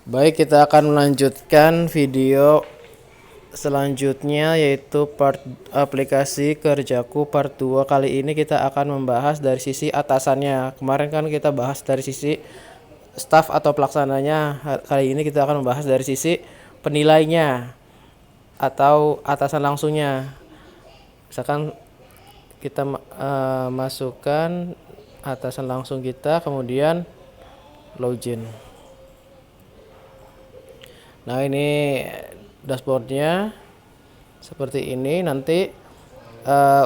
Baik, kita akan melanjutkan video selanjutnya yaitu part aplikasi kerjaku part 2. Kali ini kita akan membahas dari sisi atasannya. Kemarin kan kita bahas dari sisi staff atau pelaksananya. Kali ini kita akan membahas dari sisi penilainya atau atasan langsungnya. Misalkan kita masukkan atasan langsung kita, kemudian login. Nah, ini dashboardnya seperti ini. Nanti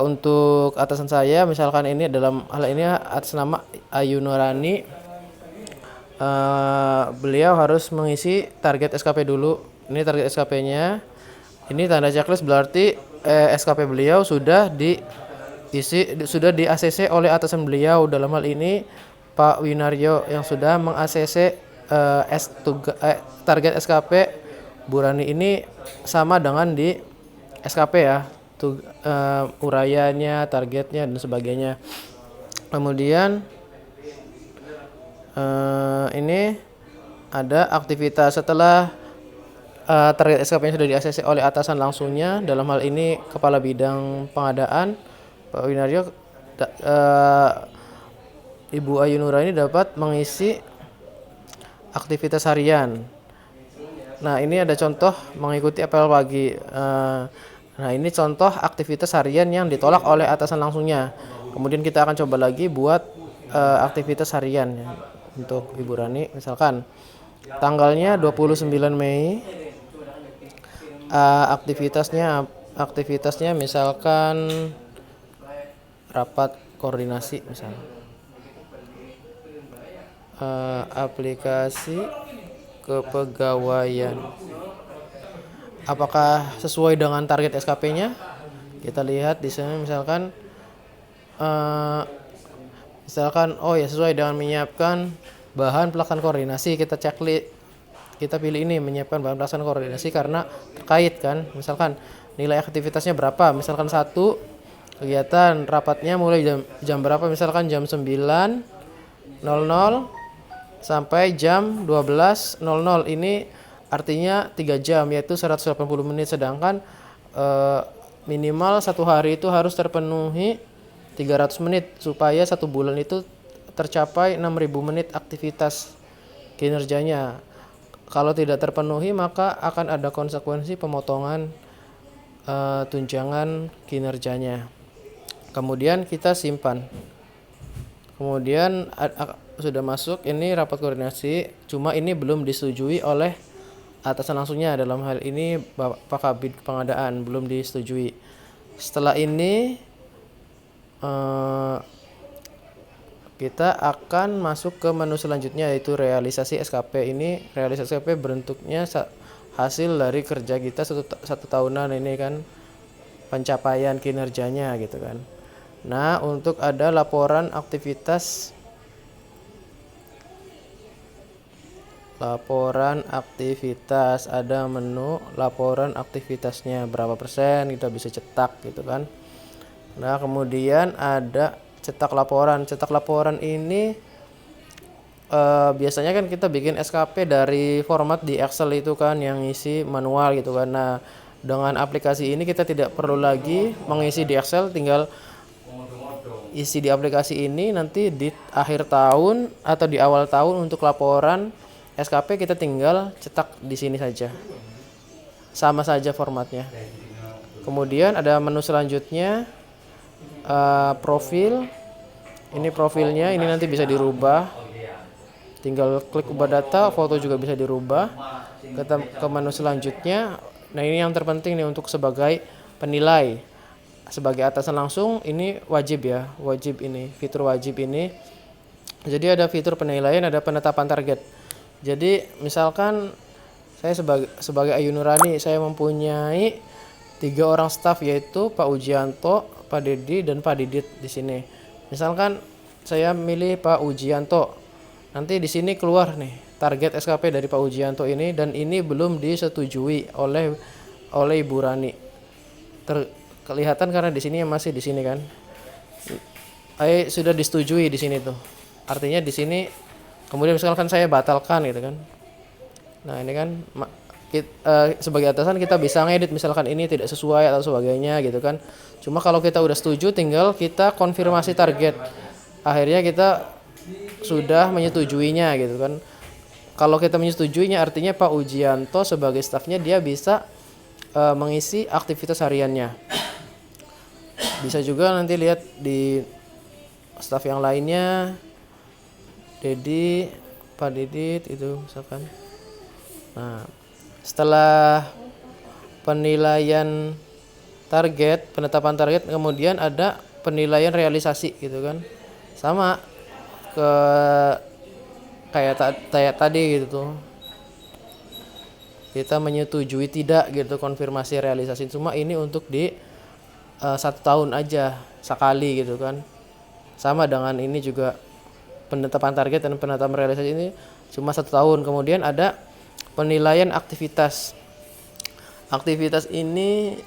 untuk atasan saya, misalkan ini dalam hal ini atas nama Ayu Nurani, beliau harus mengisi target SKP dulu. Ini target SKP-nya. Ini tanda checklist, berarti SKP beliau sudah diisi, sudah di ACC oleh atasan beliau. Dalam hal ini Pak Winaryo yang sudah meng-ACC target SKP Bu Rani ini sama dengan di SKP ya, uraiannya, targetnya dan sebagainya. Kemudian ini ada aktivitas setelah target SKP-nya sudah di-ACC oleh atasan langsungnya. Dalam hal ini Kepala Bidang Pengadaan Pak Winaryo, Ibu Ayu Nurani dapat mengisi aktivitas harian. Nah, ini ada contoh mengikuti apel pagi. Nah, ini contoh aktivitas harian yang ditolak oleh atasan langsungnya. Kemudian kita akan coba lagi buat aktivitas harian ya, untuk Ibu Rani. Misalkan tanggalnya 29 Mei. Aktivitasnya misalkan rapat koordinasi misalnya. Aplikasi kepegawaian. Apakah sesuai dengan target SKP-nya? Kita lihat di sini misalkan oh ya, sesuai dengan menyiapkan bahan pelaksanaan koordinasi. Kita checklist, kita pilih ini menyiapkan bahan pelaksanaan koordinasi karena terkait kan. Misalkan nilai aktivitasnya berapa? Misalkan 1 kegiatan rapatnya mulai jam berapa? Misalkan jam 9.00 sampai jam 12.00. Ini artinya 3 jam, yaitu 180 menit. Sedangkan minimal satu hari itu harus terpenuhi 300 menit supaya 1 bulan itu tercapai 6.000 menit aktivitas kinerjanya. Kalau tidak terpenuhi maka akan ada konsekuensi pemotongan tunjangan kinerjanya. Kemudian kita simpan. Kemudian sudah masuk ini rapat koordinasi, cuma ini belum disetujui oleh atasan langsungnya. Dalam hal ini Pak Kabid Pengadaan belum disetujui. Setelah ini kita akan masuk ke menu selanjutnya, yaitu realisasi SKP. Ini realisasi SKP bentuknya hasil dari kerja kita satu tahunan ini kan, pencapaian kinerjanya gitu kan. Nah, untuk ada laporan aktivitas ada menu laporan aktivitasnya berapa persen, kita bisa cetak gitu kan. Nah, kemudian ada cetak laporan ini biasanya kan kita bikin SKP dari format di Excel itu kan, yang isi manual gitu kan. Nah, dengan aplikasi ini kita tidak perlu lagi mengisi di Excel, tinggal isi di aplikasi ini. Nanti di akhir tahun atau di awal tahun untuk laporan SKP kita tinggal cetak di sini saja, sama saja formatnya. Kemudian ada menu selanjutnya, profil. Ini profilnya, ini nanti bisa dirubah, tinggal klik ubah data, foto juga bisa dirubah. Ke menu selanjutnya. Nah, ini yang terpenting nih untuk sebagai penilai. Sebagai atasan langsung ini wajib ya, ini fitur wajib ini. Jadi ada fitur penilaian, ada penetapan target. Jadi misalkan saya sebagai Ayu Nurani, saya mempunyai 3 orang staf, yaitu Pak Ujianto, Pak Dedi dan Pak Didit di sini. Misalkan saya milih Pak Ujianto. Nanti di sini keluar nih target SKP dari Pak Ujianto ini, dan ini belum disetujui oleh Ibu Rani. Kelihatan karena di sini masih di sini kan. Sudah disetujui di sini tuh. Artinya di sini kemudian misalkan saya batalkan gitu kan. Nah ini kan sebagai atasan kita bisa ngedit misalkan ini tidak sesuai atau sebagainya gitu kan. Cuma kalau kita udah setuju tinggal kita konfirmasi target. Akhirnya kita sudah menyetujuinya gitu kan. Kalau kita menyetujuinya artinya Pak Ujianto sebagai stafnya dia bisa mengisi aktivitas hariannya. Bisa juga nanti lihat di staf yang lainnya, Dedi, Pak Didit itu misalkan. Nah, setelah penilaian target, penetapan target, kemudian ada penilaian realisasi gitu kan. Sama ke kayak tadi gitu tuh. Kita menyetujui tidak gitu konfirmasi realisasi, cuma ini untuk di 1 tahun aja sekali gitu kan. Sama dengan ini juga penetapan target dan penetapan realisasi ini cuma 1 tahun. Kemudian ada penilaian aktivitas. Aktivitas ini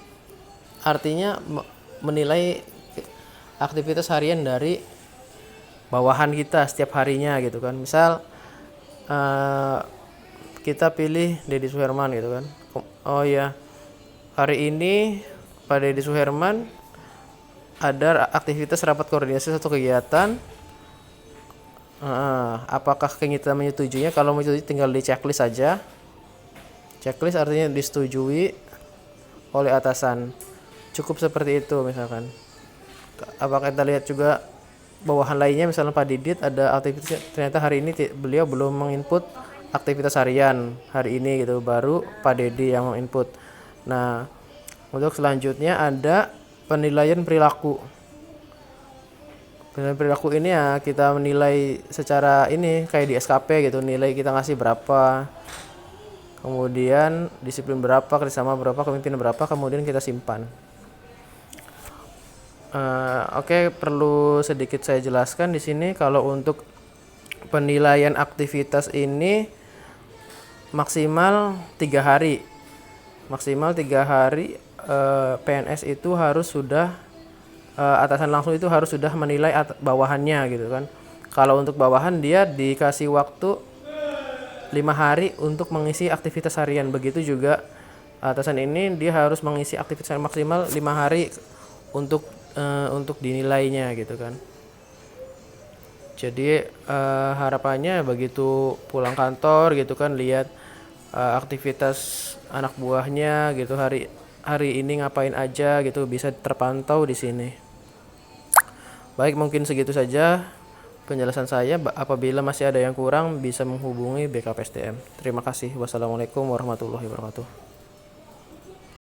artinya menilai aktivitas harian dari bawahan kita setiap harinya gitu kan. Misal kita pilih Deddy Suherman gitu kan. Oh ya, hari ini Pak Deddy Suherman ada aktivitas rapat koordinasi satu kegiatan. Apakah kita menyetujuinya? Kalau menyetujui tinggal di checklist saja. Checklist artinya disetujui oleh atasan. Cukup seperti itu misalkan. Apakah kita lihat juga bawahan lainnya, misalnya Pak Didit ada aktivitas, ternyata hari ini beliau belum menginput aktivitas harian hari ini gitu, baru Pak Dedi yang menginput. Nah, untuk selanjutnya ada penilaian perilaku. Penilaian perilaku ini ya kita menilai secara ini kayak di SKP gitu, nilai kita ngasih berapa, kemudian disiplin berapa, kerjasama berapa, kepemimpinan berapa, kemudian kita simpan. Oke, perlu sedikit saya jelaskan di sini kalau untuk penilaian aktivitas ini maksimal 3 hari. Maksimal 3 hari PNS itu harus sudah atasan langsung itu harus sudah menilai bawahannya gitu kan. Kalau untuk bawahan dia dikasih waktu 5 hari untuk mengisi aktivitas harian. Begitu juga atasan ini dia harus mengisi aktivitas maksimal 5 hari untuk dinilainya gitu kan. Jadi harapannya begitu pulang kantor gitu kan, lihat aktivitas anak buahnya gitu hari ini ngapain aja gitu, bisa terpantau di sini. Baik, mungkin segitu saja penjelasan saya. Apabila masih ada yang kurang bisa menghubungi BKPSDM. Terima kasih. Wassalamualaikum warahmatullahi wabarakatuh.